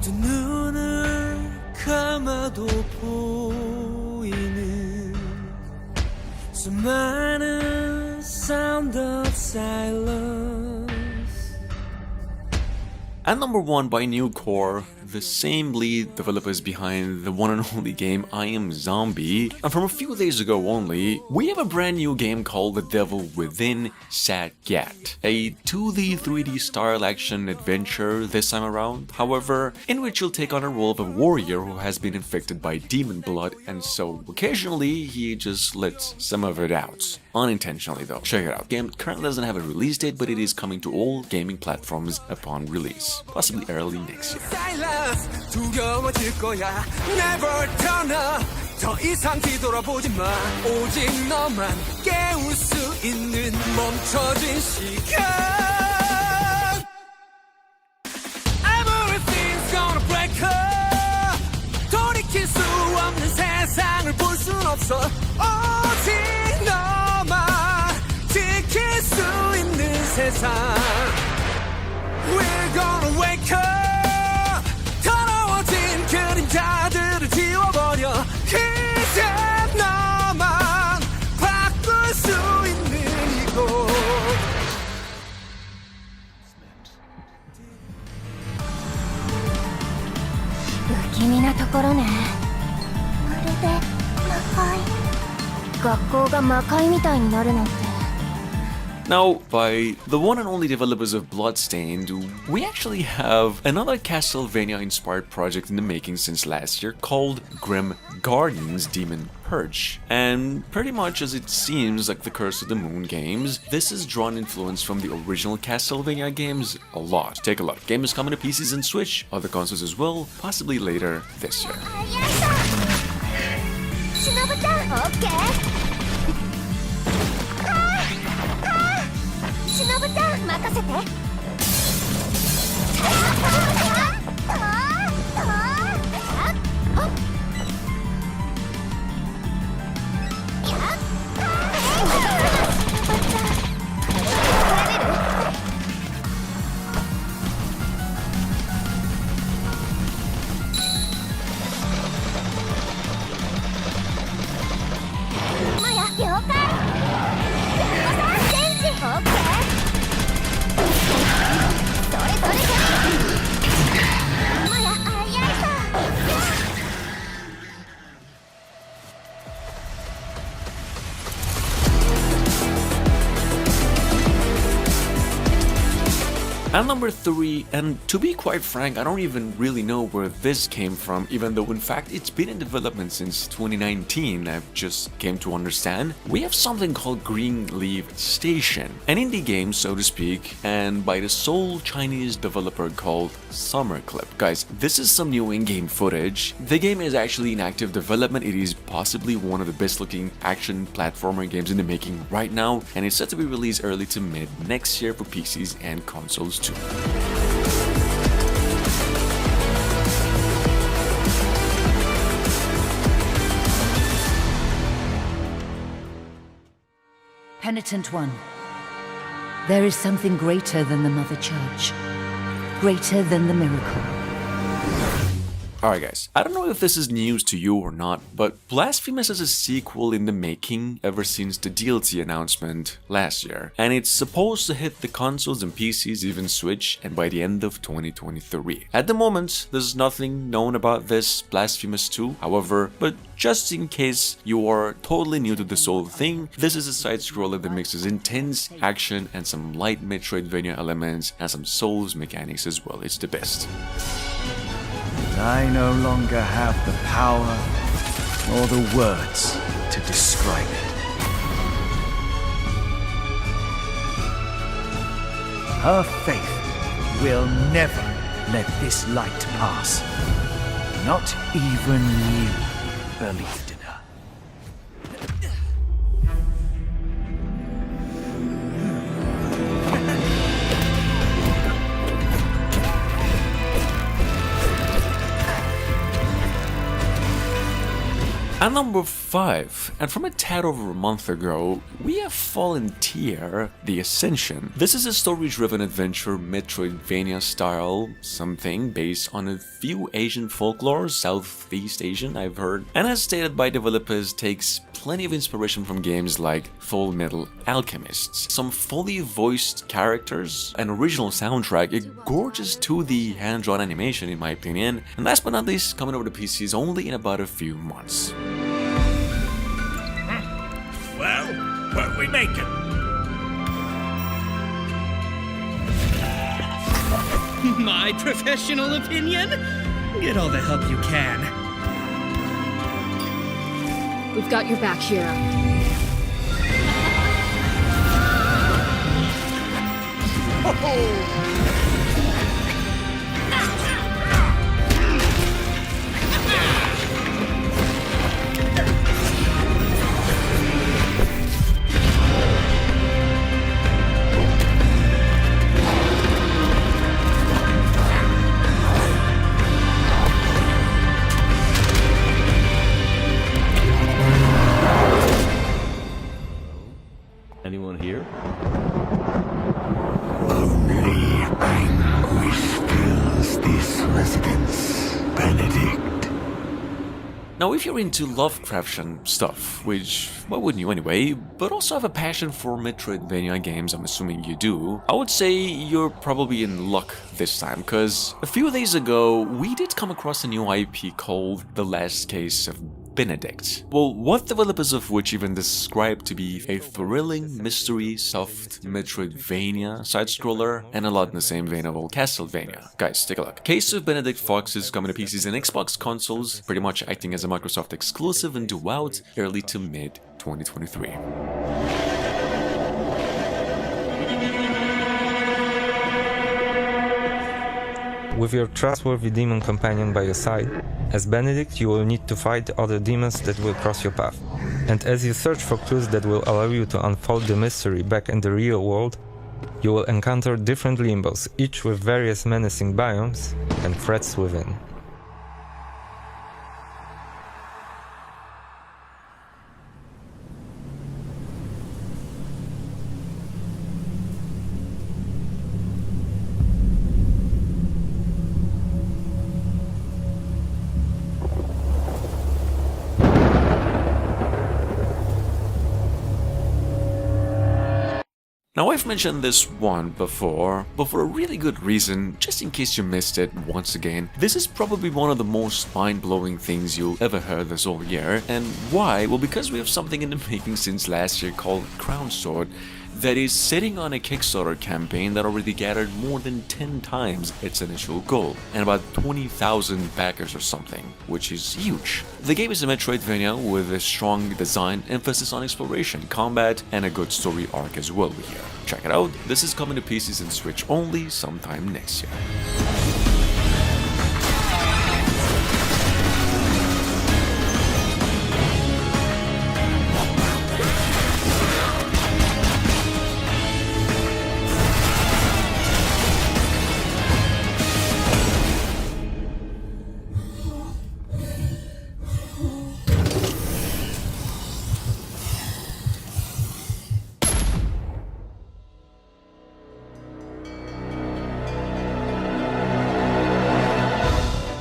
두 눈을 감아도 보이는 수많은 sound of silence. At number 1 by New Core, the same lead developers behind the one and only game I Am Zombie, and from a few days ago only, we have a brand new game called The Devil Within Sad Gat, a 2D 3D style action adventure this time around, however, in which you'll take on a role of a warrior who has been infected by demon blood, and so occasionally he just lets some of it out. Unintentionally though. Check it out. The game currently doesn't have a release date, but it is coming to all gaming platforms upon release, possibly early next year. 두려워질 거야. Never turn up. 더 이상 뒤돌아보지 마. 오직 너만 깨울 수 있는 멈춰진 시간. Everything's gonna break up. 돌이킬 수 없는 세상을 볼 순 없어. 오직 너만 지킬 수 있는 세상. We're gonna wake up. 그림자들을 지워버려. 이제 너만 바꿀 수 있는 이곳. 不気味なところね。まるで魔界。学校が魔界みたいになるなんて。 Now, by the one and only developers of Bloodstained, we actually have another Castlevania-inspired project in the making since last year called Grim Guardians Demon Purge. And pretty much as it seems like the Curse of the Moon games, this has drawn influence from the original Castlevania games a lot. Take a look. Game is coming to PCs and Switch, other consoles as well, possibly later this year. At number 3, and to be quite frank, I don't even really know where this came from, even though in fact it's been in development since 2019, I've just came to understand. We have something called Greenleaf Station, an indie game so to speak, and by the sole Chinese developer called Summerclip. Guys, this is some new in-game footage. The game is actually in active development. It is possibly one of the best looking action platformer games in the making right now, and it's set to be released early to mid next year for PCs and consoles too. Penitent One, there is something greater than the Mother Church, greater than the miracle. Alright guys, I don't know if this is news to you or not, but Blasphemous is a sequel in the making ever since the DLC announcement last year, and it's supposed to hit the consoles and PCs, even Switch, and by the end of 2023. At the moment, there's nothing known about this Blasphemous 2, however, but just in case you are totally new to this whole thing, this is a side-scroller that mixes intense action and some light Metroidvania elements and some Souls mechanics as well. It's the best. I no longer have the power or the words to describe it. Her faith will never let this light pass. Not even you believed in her. At number 5, and from a tad over a month ago, we have Volunteer: The Ascension. This is a story-driven adventure, Metroidvania style something based on a few Asian folklore, Southeast Asian I've heard, and as stated by developers takes plenty of inspiration from games like Full Metal Alchemists. Some fully voiced characters, an original soundtrack, a gorgeous 2D hand-drawn animation in my opinion, and last but not least, coming over to PCs only in about a few months. Well, what we making? My professional opinion? Get all the help you can. We've got your back, hero. Anyone here? Only anguish fills this residence, Benedict. Now, if you're into Lovecraftian stuff, which, why wouldn't you anyway, but also have a passion for Metroidvania games, I'm assuming you do, I would say you're probably in luck this time, because a few days ago, we did come across a new IP called The Last Case of Benedict. Well, what developers of which even describe to be a thrilling mystery soft Metroidvania side-scroller, and a lot in the same vein of old Castlevania. Guys, take a look. Case of Benedict Fox is coming to PCs and Xbox consoles, pretty much acting as a Microsoft exclusive and due out early to mid 2023. With your trustworthy demon companion by your side, as Benedict you will need to fight other demons that will cross your path. And as you search for clues that will allow you to unfold the mystery back in the real world, you will encounter different limbos, each with various menacing biomes and threats within. Now, I've mentioned this one before, but for a really good reason, just in case you missed it once again, this is probably one of the most mind-blowing things you'll ever hear this whole year. And why? Well, because we have something in the making since last year called Crown Sword that is sitting on a Kickstarter campaign that already gathered more than 10 times its initial goal, and about 20,000 backers or something, which is huge. The game is a Metroidvania with a strong design, emphasis on exploration, combat, and a good story arc as well here. Check it out, this is coming to PCs and Switch only sometime next year.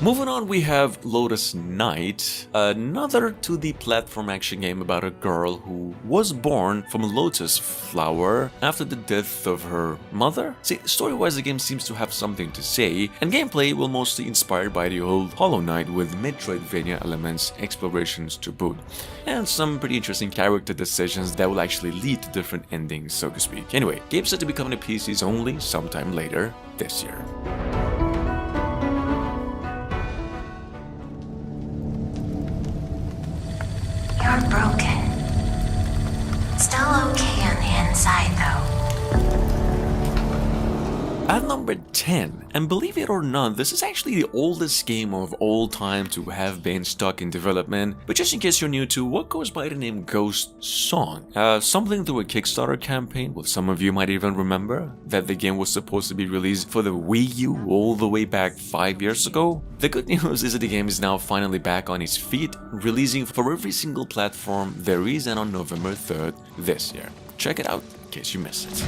Moving on, we have Lotus Knight, another 2D platform action game about a girl who was born from a lotus flower after the death of her mother. See, story-wise the game seems to have something to say, and gameplay will mostly inspired by the old Hollow Knight with Metroidvania elements, explorations to boot, and some pretty interesting character decisions that will actually lead to different endings, so to speak. Anyway, game's set to be coming to PCs only sometime later this year. You're broken. Still okay on the inside, though. At number number 10, and believe it or not, this is actually the oldest game of all time to have been stuck in development, but just in case you're new to what goes by the name Ghost Song. Something through a Kickstarter campaign, well, some of you might even remember that the game was supposed to be released for the Wii U all the way back 5 years ago. The good news is that the game is now finally back on its feet, releasing for every single platform there is and on November 3rd this year. Check it out in case you missed it.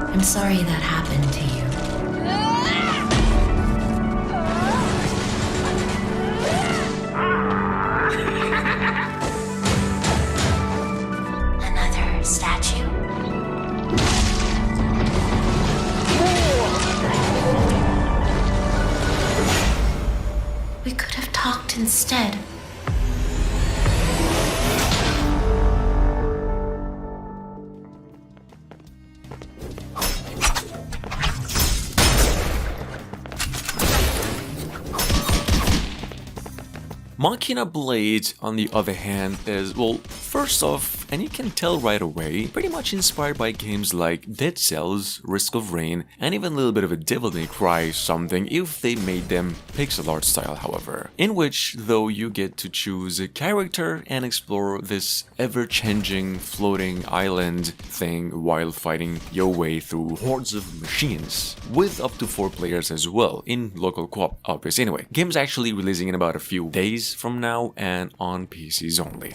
I'm sorry that happened to you. Another statue? We could have talked instead. Machina Blade, on the other hand, is, well, first off, and you can tell right away, pretty much inspired by games like Dead Cells, Risk of Rain, and even a little bit of a Devil May Cry something if they made them pixel art style, however. In which, though, you get to choose a character and explore this ever-changing floating island thing while fighting your way through hordes of machines, with up to 4 players as well, in local co-op, obviously. Anyway, game's actually releasing in about a few days from now and on PCs only.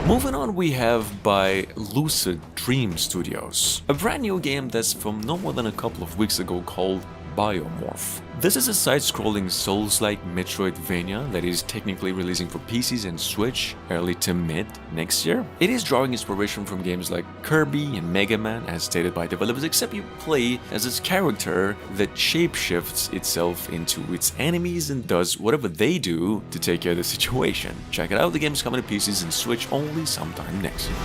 Moving on, we have by Lucid Dream Studios, a brand new game that's from no more than a couple of weeks ago called Biomorph. This is a side-scrolling Souls-like Metroidvania that is technically releasing for PCs and Switch early to mid next year. It is drawing inspiration from games like Kirby and Mega Man, as stated by developers, except you play as this character that shapeshifts itself into its enemies and does whatever they do to take care of the situation. Check it out, the game's coming to PCs and Switch only sometime next year.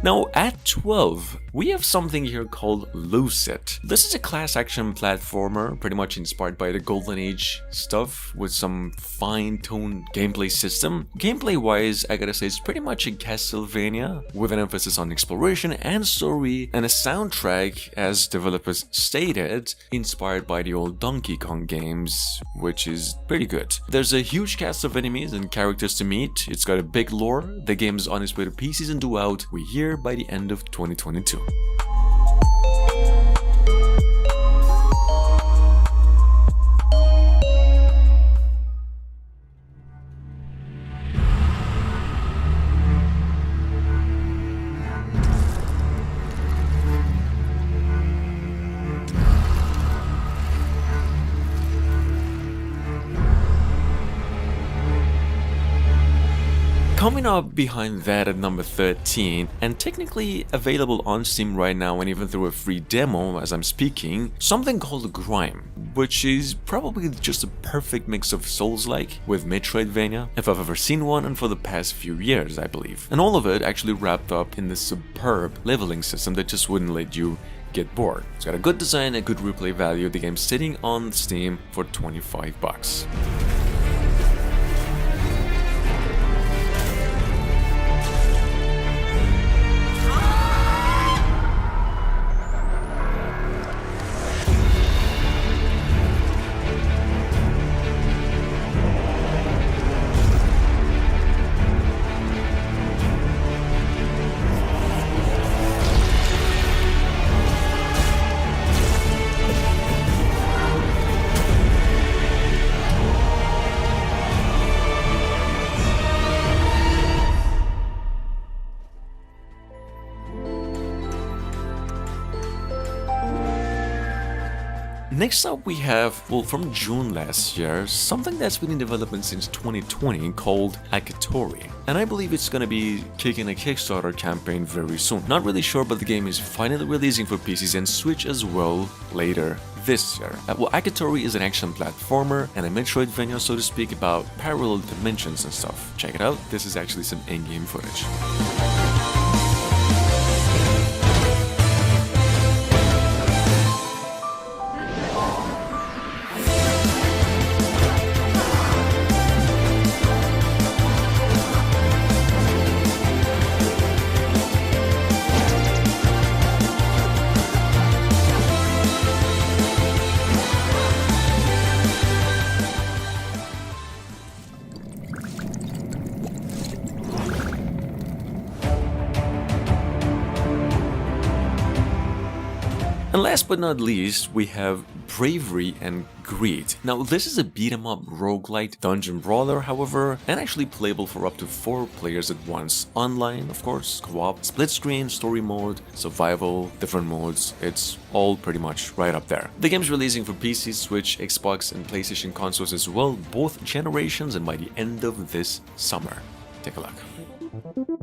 Now, at 12, we have something here called Lucid. This is a class action platformer, pretty much inspired by the Golden Age stuff, with some fine-tuned gameplay system. Gameplay-wise, I gotta say, it's pretty much a Castlevania, with an emphasis on exploration and story, and a soundtrack, as developers stated, inspired by the old Donkey Kong games, which is pretty good. There's a huge cast of enemies and characters to meet, it's got a big lore, the game's on its way to PCs and due out, we hear, by the end of 2022. Coming up behind that at number 13, and technically available on Steam right now and even through a free demo as I'm speaking, something called Grime, which is probably just a perfect mix of Souls-like with Metroidvania, if I've ever seen one, and for the past few years, I believe. And all of it actually wrapped up in this superb leveling system that just wouldn't let you get bored. It's got a good design, a good replay value, the game's sitting on Steam for $25. Next up we have, well, from June last year, something that's been in development since 2020 called Akatori. And I believe it's gonna be kicking a Kickstarter campaign very soon. Not really sure, but the game is finally releasing for PCs and Switch as well later this year. Well, Akatori is an action platformer and a Metroidvania, so to speak, about parallel dimensions and stuff. Check it out, this is actually some in-game footage. And last but not least, we have Bravery and Greed. Now, this is a beat-em-up roguelite dungeon brawler, however, and actually playable for up to 4 players at once. Online, of course, co-op, split screen, story mode, survival, different modes. It's all pretty much right up there. The game's releasing for PC, Switch, Xbox, and PlayStation consoles as well, both generations, and by the end of this summer. Take a look.